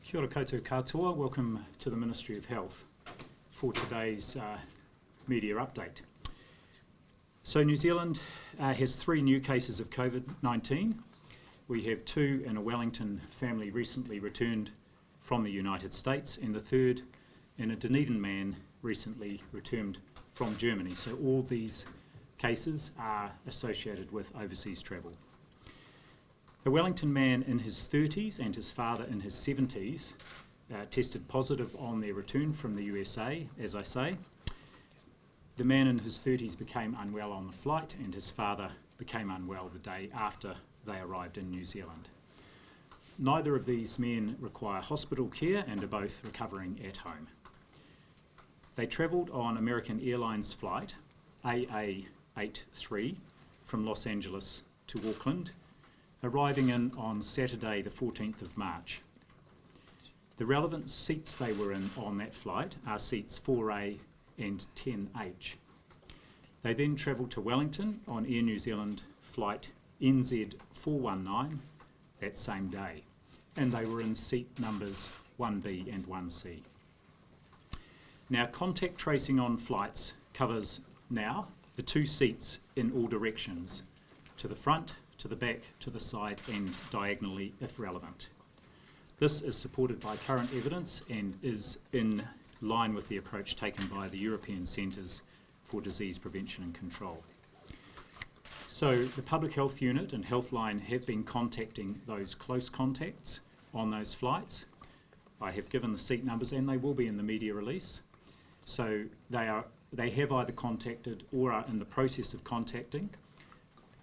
Kia ora koutou katoa, welcome to the Ministry of Health for today's media update. So New Zealand has 3 new cases of COVID-19. We have 2 in a Wellington family recently returned from the United States, and the 3rd in a Dunedin man recently returned from Germany. So all these cases are associated with overseas travel. A Wellington man in his 30s and his father in his 70s tested positive on their return from the USA, as I say. The man in his 30s became unwell on the flight, and his father became unwell the day after they arrived in New Zealand. Neither of these men require hospital care and are both recovering at home. They travelled on American Airlines flight AA83 from Los Angeles to Auckland, arriving in on Saturday the 14th of March. The relevant seats they were in on that flight are seats 4A and 10H. They then travelled to Wellington on Air New Zealand flight NZ419 that same day, and they were in seat numbers 1B and 1C. Now, contact tracing on flights covers now the 2 seats in all directions, to the front, to the back, to the side, and diagonally if relevant. This is supported by current evidence and is in line with the approach taken by the European Centres for Disease Prevention and Control. So the Public Health Unit and Healthline have been contacting those close contacts on those flights. I have given the seat numbers, and they will be in the media release. So they have either contacted or are in the process of contacting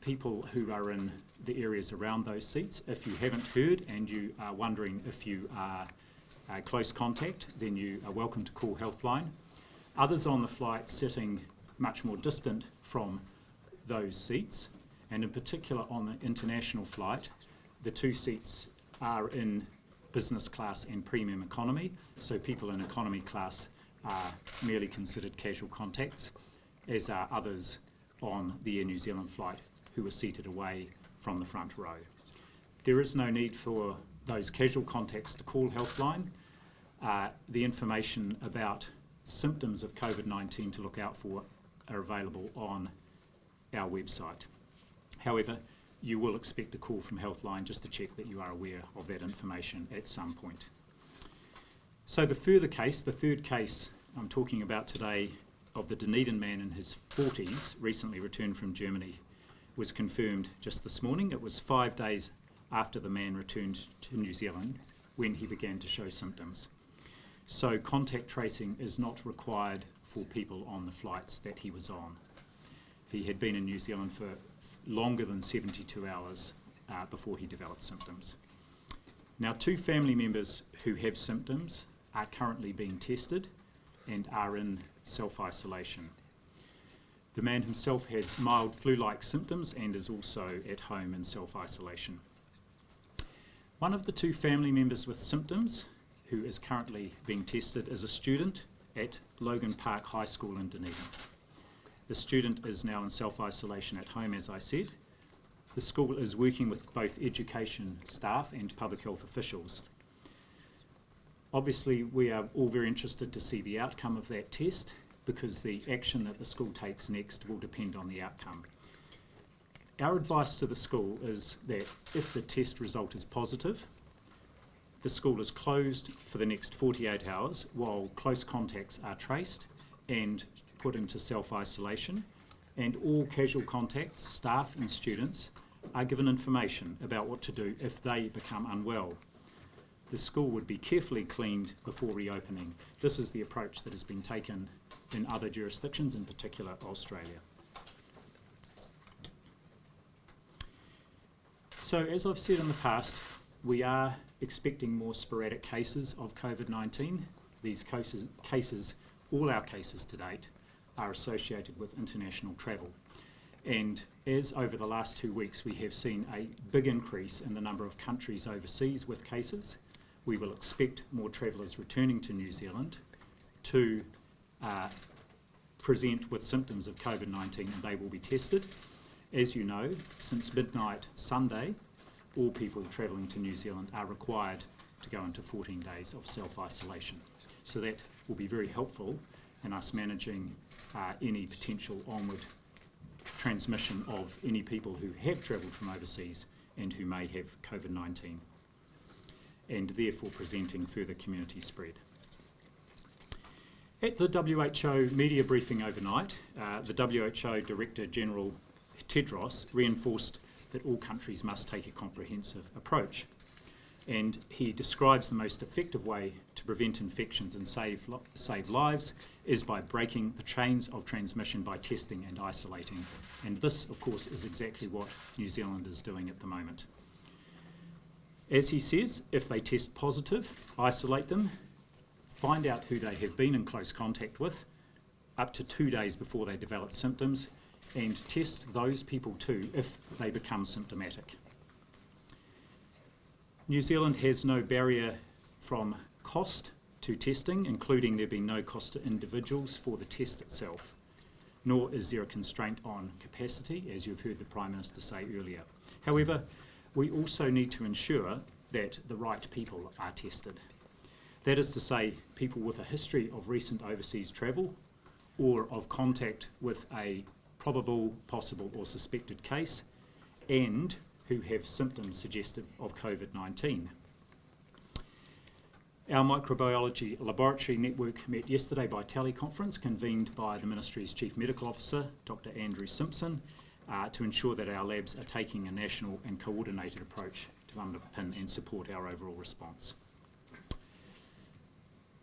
people who are in the areas around those seats. If you haven't heard and you are wondering if you are a close contact, then you are welcome to call Healthline. Others on the flight sitting much more distant from those seats, and in particular on the international flight, the 2 seats are in business class and premium economy, so people in economy class are merely considered casual contacts, as are others on the Air New Zealand flight who are seated away from the front row. There is no need for those casual contacts to call Healthline. The information about symptoms of COVID-19 to look out for are available on our website. However, you will expect a call from Healthline just to check that you are aware of that information at some point. So the further case, the 3rd case I'm talking about today, of the Dunedin man in his 40s, recently returned from Germany, was confirmed just this morning. It was 5 days after the man returned to New Zealand when he began to show symptoms. So contact tracing is not required for people on the flights that he was on. He had been in New Zealand for longer than 72 hours before he developed symptoms. Now, 2 family members who have symptoms are currently being tested and are in self-isolation. The man himself has mild flu-like symptoms and is also at home in self-isolation. One of the 2 family members with symptoms who is currently being tested is a student at Logan Park High School in Dunedin. The student is now in self-isolation at home, as I said. The school is working with both education staff and public health officials. Obviously, we are all very interested to see the outcome of that test, because the action that the school takes next will depend on the outcome. Our advice to the school is that if the test result is positive, the school is closed for the next 48 hours while close contacts are traced and put into self-isolation, and all casual contacts, staff and students, are given information about what to do if they become unwell. The school would be carefully cleaned before reopening. This is the approach that has been taken in other jurisdictions, in particular Australia. So, as I've said in the past, we are expecting more sporadic cases of COVID-19. These cases, all our cases to date, are associated with international travel. And as over the last 2 weeks we have seen a big increase in the number of countries overseas with cases, we will expect more travellers returning to New Zealand to present with symptoms of COVID-19, and they will be tested. As you know, since midnight Sunday, all people travelling to New Zealand are required to go into 14 days of self-isolation. So that will be very helpful in us managing any potential onward transmission of any people who have travelled from overseas and who may have COVID-19, and therefore presenting further community spread. At the WHO media briefing overnight, the WHO Director General Tedros reinforced that all countries must take a comprehensive approach, and he describes the most effective way to prevent infections and save lives is by breaking the chains of transmission by testing and isolating, and this of course is exactly what New Zealand is doing at the moment. As he says, if they test positive, isolate them, find out who they have been in close contact with up to 2 days before they develop symptoms, and test those people too if they become symptomatic. New Zealand has no barrier from cost to testing, including there being no cost to individuals for the test itself, nor is there a constraint on capacity, as you've heard the Prime Minister say earlier. However, we also need to ensure that the right people are tested. That is to say, people with a history of recent overseas travel or of contact with a probable, possible or suspected case, and who have symptoms suggestive of COVID-19. Our microbiology laboratory network met yesterday by teleconference, convened by the Ministry's Chief Medical Officer, Dr Andrew Simpson, to ensure that our labs are taking a national and coordinated approach to underpin and support our overall response.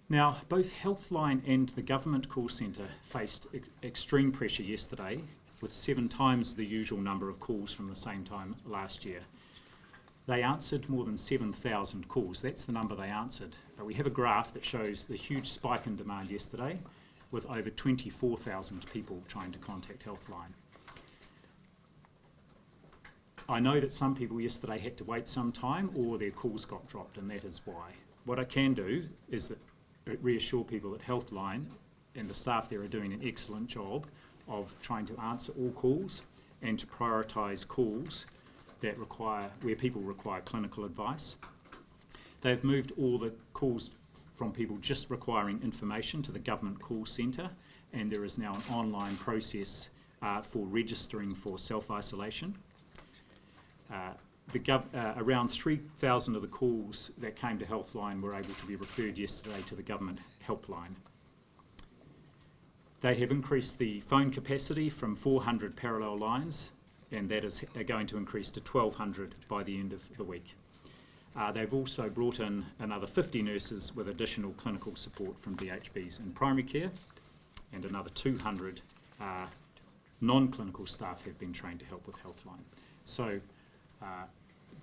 Now, both Healthline and the Government Call Centre faced extreme pressure yesterday, with 7 times the usual number of calls from the same time last year. They answered more than 7,000 calls. That's the number they answered. We have a graph that shows the huge spike in demand yesterday, with over 24,000 people trying to contact Healthline. I know that some people yesterday had to wait some time or their calls got dropped, and that is why. What I can do is that reassure people that Healthline and the staff there are doing an excellent job of trying to answer all calls and to prioritise calls that where people require clinical advice. They've moved all the calls from people just requiring information to the Government Call Centre, and there is now an online process for registering for self-isolation. Around 3,000 of the calls that came to Healthline were able to be referred yesterday to the government helpline. They have increased the phone capacity from 400 parallel lines, and that is going to increase to 1,200 by the end of the week. They've also brought in another 50 nurses with additional clinical support from DHBs in primary care, and another 200 non-clinical staff have been trained to help with Healthline. So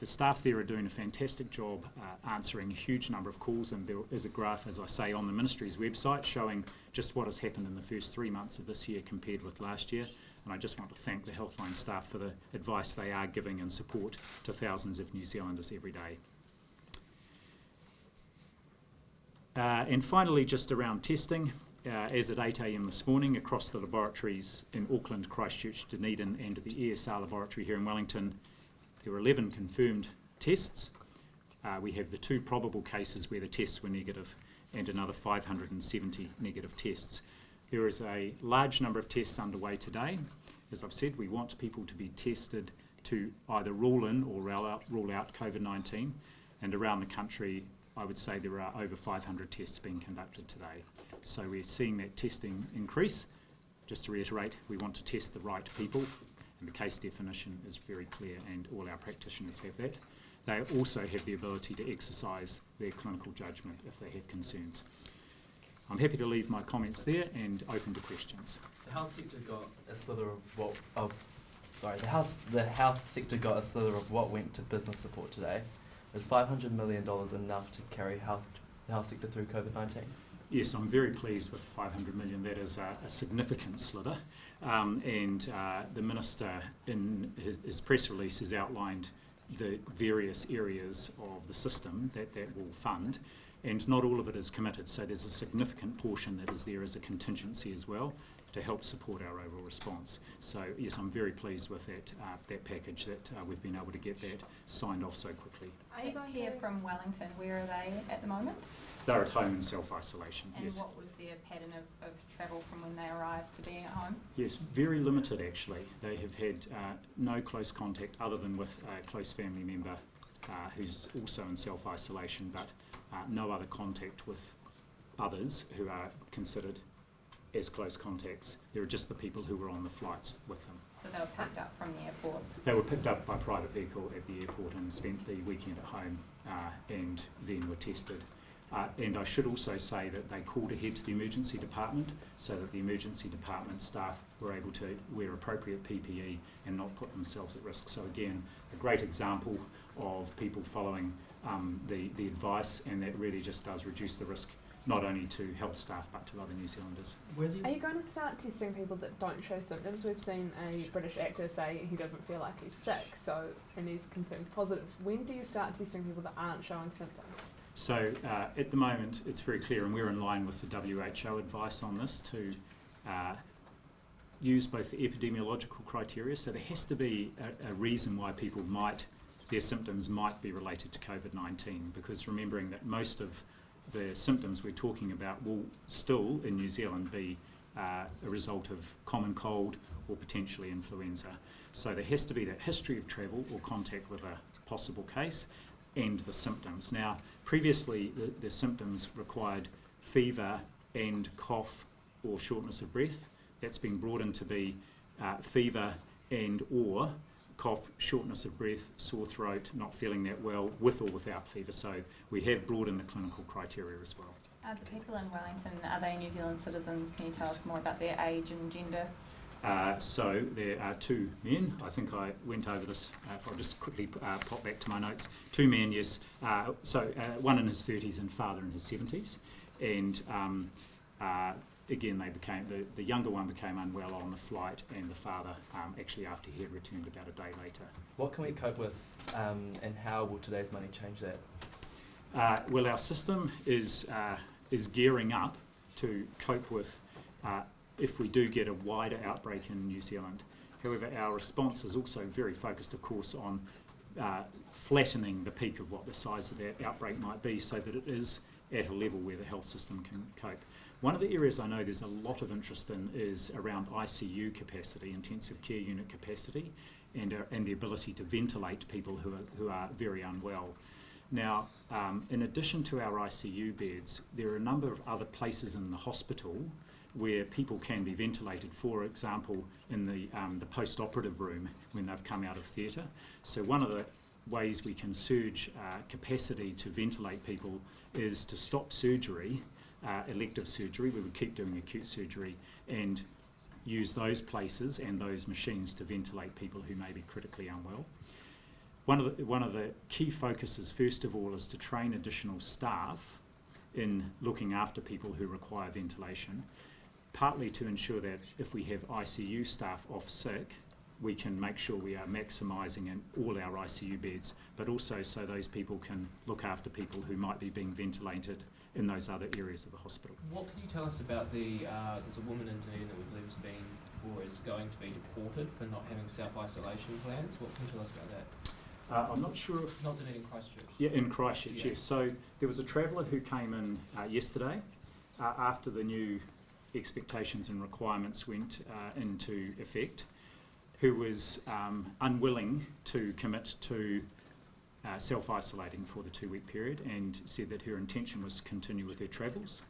the staff there are doing a fantastic job answering a huge number of calls, and there is a graph, as I say, on the Ministry's website showing just what has happened in the first 3 months of this year compared with last year. And I just want to thank the Healthline staff for the advice they are giving and support to thousands of New Zealanders every day. And finally, just around testing, as at 8 a.m. this morning, across the laboratories in Auckland, Christchurch, Dunedin and the ESR laboratory here in Wellington, there were 11 confirmed tests. We have the 2 probable cases where the tests were negative and another 570 negative tests. There is a large number of tests underway today. As I've said, we want people to be tested to either rule in or rule out COVID-19, and around the country I would say there are over 500 tests being conducted today. So we're seeing that testing increase. Just to reiterate, we want to test the right people, and the case definition is very clear, and all our practitioners have that. They also have the ability to exercise their clinical judgment if they have concerns. I'm happy to leave my comments there and open to questions. The health sector got a slither the health sector got a slither of what went to business support today. Is $500 million enough to carry the health sector through COVID-19? Yes, I'm very pleased with $500 million. That is a significant slither. And the Minister in his press release has outlined the various areas of the system that will fund. and not all of it is committed, so there's a significant portion that is there as a contingency as well to help support our overall response. So yes, I'm very pleased with that package, that we've been able to get that signed off so quickly. Are you going here from Wellington? Where are they at the moment? They're at home in self-isolation, And yes. what was their pattern of travel from when they arrived to being at home? Yes, very limited actually. They have had no close contact other than with a close family member who's also in self-isolation, but no other contact with others who are considered as close contacts. There are just the people who were on the flights with them. So they were picked up from the airport? They were picked up by private vehicle at the airport and spent the weekend at home and then were tested. And I should also say that they called ahead to the emergency department so that the emergency department staff were able to wear appropriate PPE and not put themselves at risk. So again, a great example of people following the advice, and that really just does reduce the risk not only to health staff but to other New Zealanders. Are you going to start testing people that don't show symptoms? We've seen a British actor say he doesn't feel like he's sick, and he's confirmed positive. When do you start testing people that aren't showing symptoms? So at the moment it's very clear, and we're in line with the WHO advice on this, to use both the epidemiological criteria. So there has to be a reason why their symptoms might be related to COVID-19, because remembering that most of the symptoms we're talking about will still in New Zealand be a result of common cold or potentially influenza. So there has to be that history of travel or contact with a possible case and the symptoms. Now, previously the symptoms required fever and cough or shortness of breath. That's been brought in to be fever and or cough, shortness of breath, sore throat, not feeling that well, with or without fever. So we have brought in the clinical criteria as well. The people in Wellington, are they New Zealand citizens? Can you tell us more about their age and gender? So there are two men. I think I went over this, if I'll just quickly pop back to my notes. Two men, yes. One in his 30s and father in his 70s. And again, the younger one became unwell on the flight, and the father actually after he had returned about a day later. What can we cope with, and how will today's money change that? Well, our system is gearing up to cope with if we do get a wider outbreak in New Zealand. However, our response is also very focused, of course, on flattening the peak of what the size of that outbreak might be, so that it is at a level where the health system can cope. One of the areas I know there's a lot of interest in is around ICU capacity, intensive care unit capacity, and the ability to ventilate people who are very unwell. Now, in addition to our ICU beds, there are a number of other places in the hospital where people can be ventilated, for example, in the post-operative room when they've come out of theatre. So one of the ways we can surge capacity to ventilate people is to stop surgery, elective surgery. We would keep doing acute surgery and use those places and those machines to ventilate people who may be critically unwell. One of the key focuses, first of all, is to train additional staff in looking after people who require ventilation, partly to ensure that if we have ICU staff off sick, we can make sure we are maximising all our ICU beds, but also so those people can look after people who might be being ventilated in those other areas of the hospital. What can you tell us about there's a woman in Dunedin that we believe has been or is going to be deported for not having self-isolation plans? What can you tell us about that? I'm not sure if... Not Dunedin, Christchurch. Yeah, in Christchurch, Yeah. yes. So there was a traveller who came in yesterday after the new expectations and requirements went into effect, who was unwilling to commit to self-isolating for the 2-week period, and said that her intention was to continue with her travels.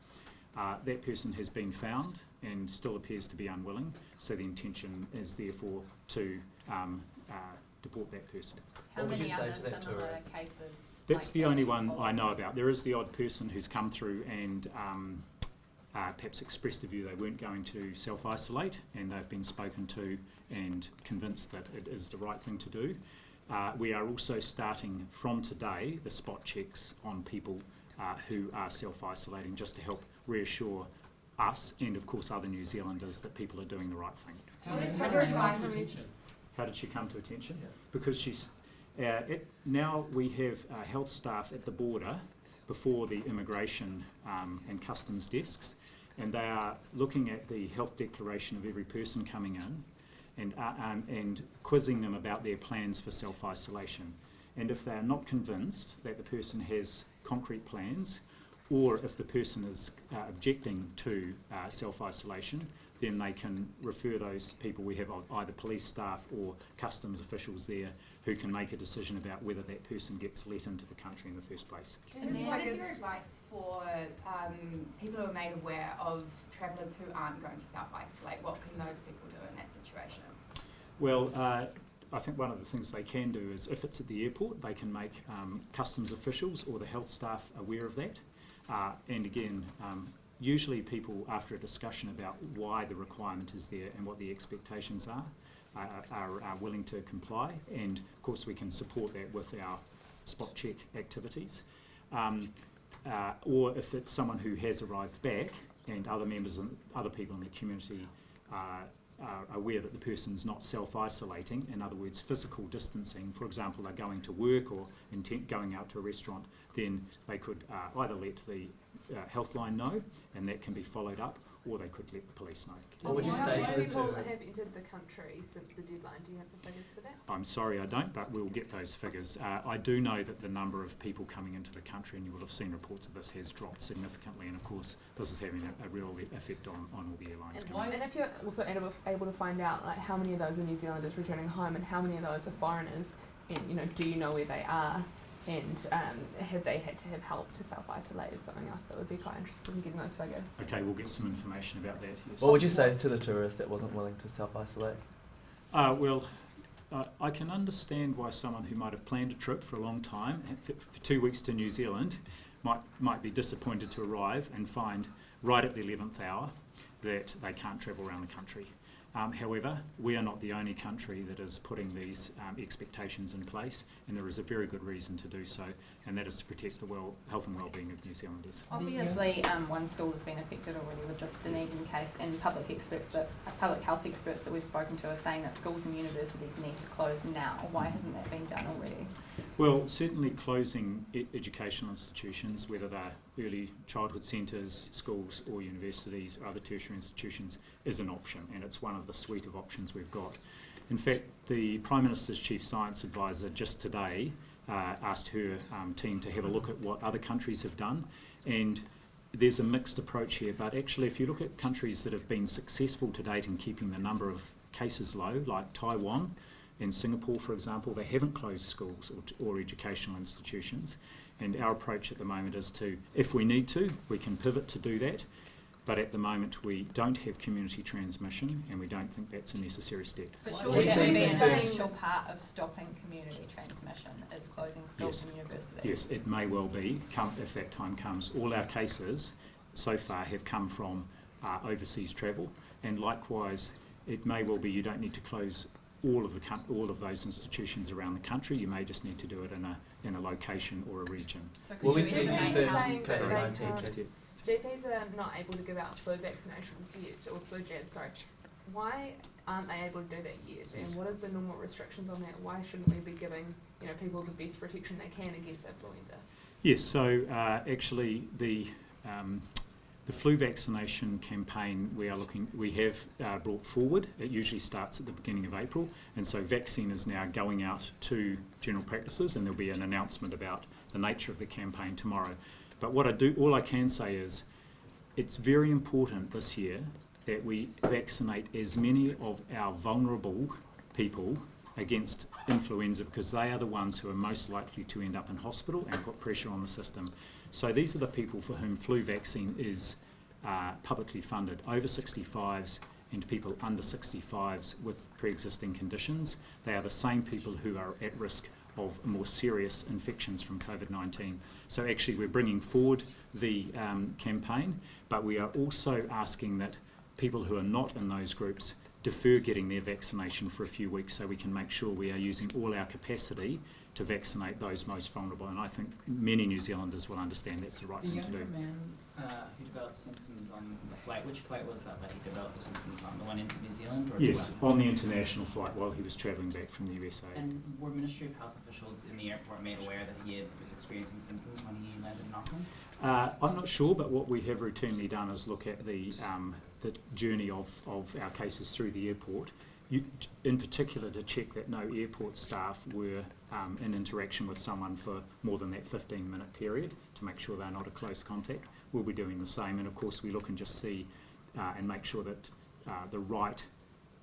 That person has been found and still appears to be unwilling, so the intention is therefore to deport that person. How What would many you say other to that similar tourist? cases? That's like the that only you've one followed? I know about. There is the odd person who's come through and perhaps expressed a view they weren't going to self-isolate, and they've been spoken to and convinced that it is the right thing to do. We are also starting from today the spot checks on people who are self-isolating, just to help reassure us and of course other New Zealanders that people are doing the right thing. How did she come to attention? Yeah. Because she's now we have health staff at the border before the immigration and customs desks, and they are looking at the health declaration of every person coming in and quizzing them about their plans for self-isolation. And if they are not convinced that the person has concrete plans, or if the person is objecting to self-isolation, then they can refer those people. We have either police staff or customs officials there who can make a decision about whether that person gets let into the country in the first place. And what is your advice for people who are made aware of travellers who aren't going to self-isolate? What can those people do in that situation? Well, I think one of the things they can do is, if it's at the airport, they can make customs officials or the health staff aware of that. And again, usually people, after a discussion about why the requirement is there and what the expectations are willing to comply, and of course we can support that with our spot check activities. Or if it's someone who has arrived back and other members and other people in the community are aware that the person's not self-isolating, in other words physical distancing, for example they're going to work or going out to a restaurant, then they could either let the health line know, and that can be followed up, or they could let the police know. What would you How say many to the people two? have entered the country since the deadline? Do you have the figures for that? I'm sorry I don't, but we'll get those figures. I do know that the number of people coming into the country, and you will have seen reports of this, has dropped significantly, and of course this is having a real effect on all the airlines coming in. And if you're also able to find out like how many of those are New Zealanders returning home and how many of those are foreigners, and do you know where they are, and have they had to have help to self-isolate, is something else that would be quite interesting in getting those figures. Okay, we'll get some information about that, yes. What would you say to the tourist that wasn't willing to self-isolate? Well, I can understand why someone who might have planned a trip for a long time, for 2 weeks to New Zealand, might be disappointed to arrive and find right at the 11th hour that they can't travel around the country. However, we are not the only country that is putting these expectations in place, and there is a very good reason to do so, and that is to protect the health and well-being of New Zealanders. Obviously, one school has been affected already with this Dunedin case, and public health experts that we've spoken to are saying that schools and universities need to close now. Why hasn't that been done already? Well, certainly closing educational institutions, whether they're early childhood centres, schools or universities or other tertiary institutions, is an option, and it's one of the suite of options we've got. In fact, the Prime Minister's Chief Science Advisor just today asked her team to have a look at what other countries have done, and there's a mixed approach here, but actually if you look at countries that have been successful to date in keeping the number of cases low, like Taiwan and Singapore, for example, they haven't closed schools or educational institutions, and our approach at the moment is to, if we need to, we can pivot to do that, but at the moment we don't have community transmission and we don't think that's a necessary step. But Why surely do that you would be think an that- essential part of stopping community transmission, is closing schools and universities. Yes, it may well be, if that time comes. All our cases so far have come from overseas travel, and likewise it may well be you don't need to close all of those institutions around the country. You may just need to do it in a location or a region. So could Will we you see estimate how saying that COVID-19 they cases? GPs are not able to give out flu vaccinations yet, or flu jabs, sorry. Why aren't they able to do that yet? And what are the normal restrictions on that? Why shouldn't we be giving people the best protection they can against influenza? Yes, so actually the flu vaccination campaign we have brought forward. It usually starts at the beginning of April, and so vaccine is now going out to general practices, and there'll be an announcement about the nature of the campaign tomorrow. But all I can say is it's very important this year that we vaccinate as many of our vulnerable people against influenza, because they are the ones who are most likely to end up in hospital and put pressure on the system. So these are the people for whom flu vaccine is publicly funded, over 65s and people under 65s with pre-existing conditions. They are the same people who are at risk of more serious infections from COVID-19. So actually we're bringing forward the campaign, but we are also asking that people who are not in those groups defer getting their vaccination for a few weeks so we can make sure we are using all our capacity to vaccinate those most vulnerable. And I think many New Zealanders will understand that's the right The thing to do. younger man who developed symptoms on the flight, which flight was that he developed the symptoms on? The one into New Zealand? Or Yes, on the international flight while he was travelling back from the USA. And were Ministry of Health officials in the airport made aware that he was experiencing symptoms when he landed in Auckland? I'm not sure, but what we have routinely done is look at the journey of our cases through the airport, in particular to check that no airport staff were in interaction with someone for more than that 15-minute period to make sure they're not a close contact. We'll be doing the same, and of course we look and just see and make sure that the right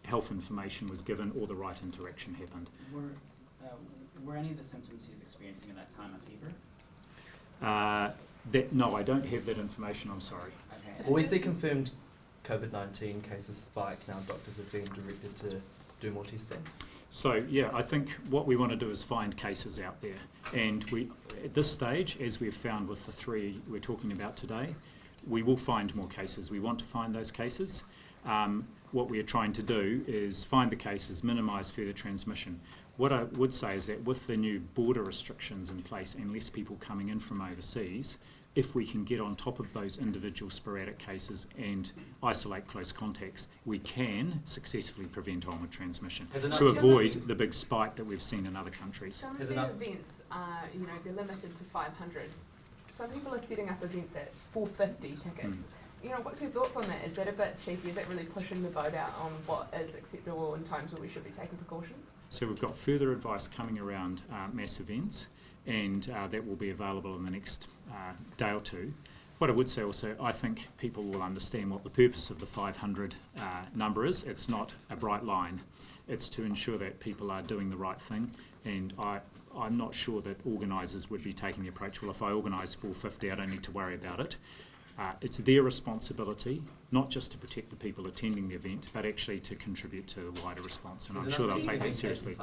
health information was given or the right interaction happened. Were any of the symptoms he was experiencing at that time a fever? No, I don't have that information, I'm sorry. Okay. Well, we see confirmed COVID-19 cases spike now. Doctors have been directed to do more testing. So yeah, I think what we want to do is find cases out there, and we, at this stage, as we've found with the 3 we're talking about today, we will find more cases. We want to find those cases. What we are trying to do is find the cases, minimise further transmission. What I would say is that with the new border restrictions in place and less people coming in from overseas, if we can get on top of those individual sporadic cases and isolate close contacts, we can successfully prevent onward transmission to avoid the big spike that we've seen in other countries. Some of these events are, they're limited to 500. Some people are setting up events at 450 tickets. What's your thoughts on that? Is that a bit cheeky? Is that really pushing the boat out on what is acceptable in times where we should be taking precautions? So we've got further advice coming around mass events, and that will be available in the next day or two. What I would say also, I think people will understand what the purpose of the 500 number is. It's not a bright line. It's to ensure that people are doing the right thing, and I'm not sure that organisers would be taking the approach, well, if I organise 450, I don't need to worry about it. It's their responsibility, not just to protect the people attending the event, but actually to contribute to the wider response, and I'm sure they'll take that seriously.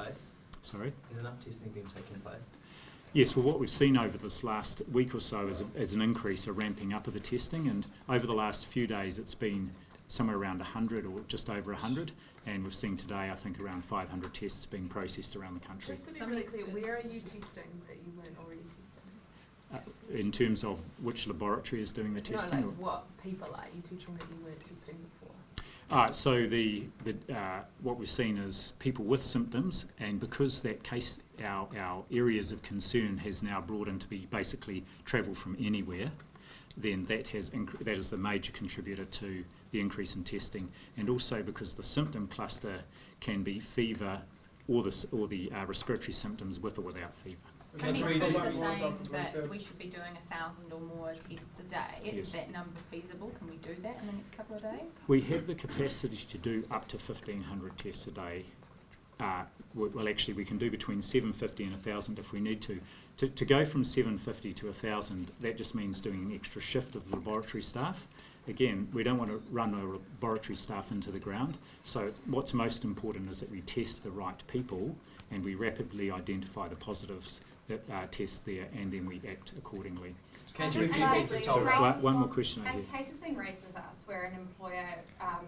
Sorry? Is enough testing been taking place? Yes, well, what we've seen over this last week or so is an increase, a ramping up of the testing, and over the last few days it's been somewhere around 100 or just over 100, and we've seen today, I think, around 500 tests being processed around the country. Just to be really clear, where are you testing that you weren't already testing? In terms of which laboratory is doing the testing? No, what people are you testing that you weren't testing before? So what we've seen is people with symptoms, and because that case, our areas of concern has now broadened to be basically travel from anywhere, then that is the major contributor to the increase in testing, and also because the symptom cluster can be fever or the respiratory symptoms with or without fever. Ministries are saying that we should be doing 1,000 or more tests a day. Yes. Is that number feasible? Can we do that in the next couple of days? We have the capacity to do up to 1,500 tests a day. Well, actually, we can do between 750 and 1,000 if we need to. To go from 750 to 1,000, that just means doing an extra shift of the laboratory staff. Again, we don't want to run our laboratory staff into the ground. So what's most important is that we test the right people and we rapidly identify the positives that test there, and then we act accordingly. One more question over here. A case has been raised with us where an employer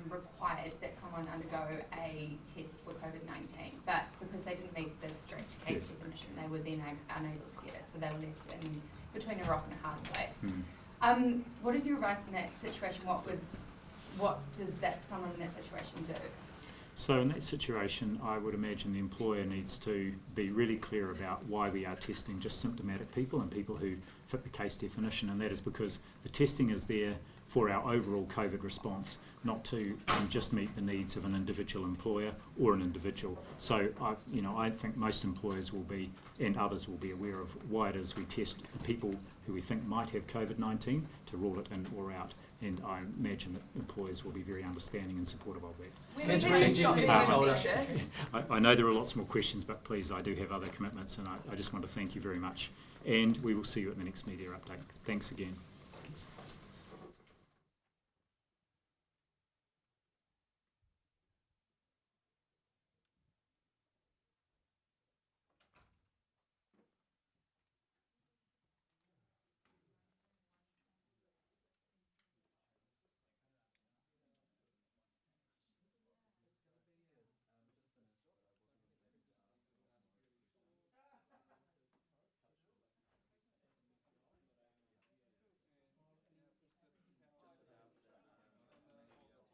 required that someone undergo a test for COVID-19, but because they didn't meet the strict case definition, they were then unable to get it, so they were left in between a rock and a hard place. What is your advice in that situation? What does someone in that situation do? So in that situation, I would imagine the employer needs to be really clear about why we are testing just symptomatic people and people who fit the case definition, and that is because the testing is there for our overall COVID response, not to just meet the needs of an individual employer or an individual. So I think most employers will be, and others will be, aware of why it is we test the people who we think might have COVID-19 to rule it in or out. And I imagine that employers will be very understanding and supportive of that. I know there are lots more questions, but please, I do have other commitments, and I just want to thank you very much. And we will see you at the next media update. Thanks again.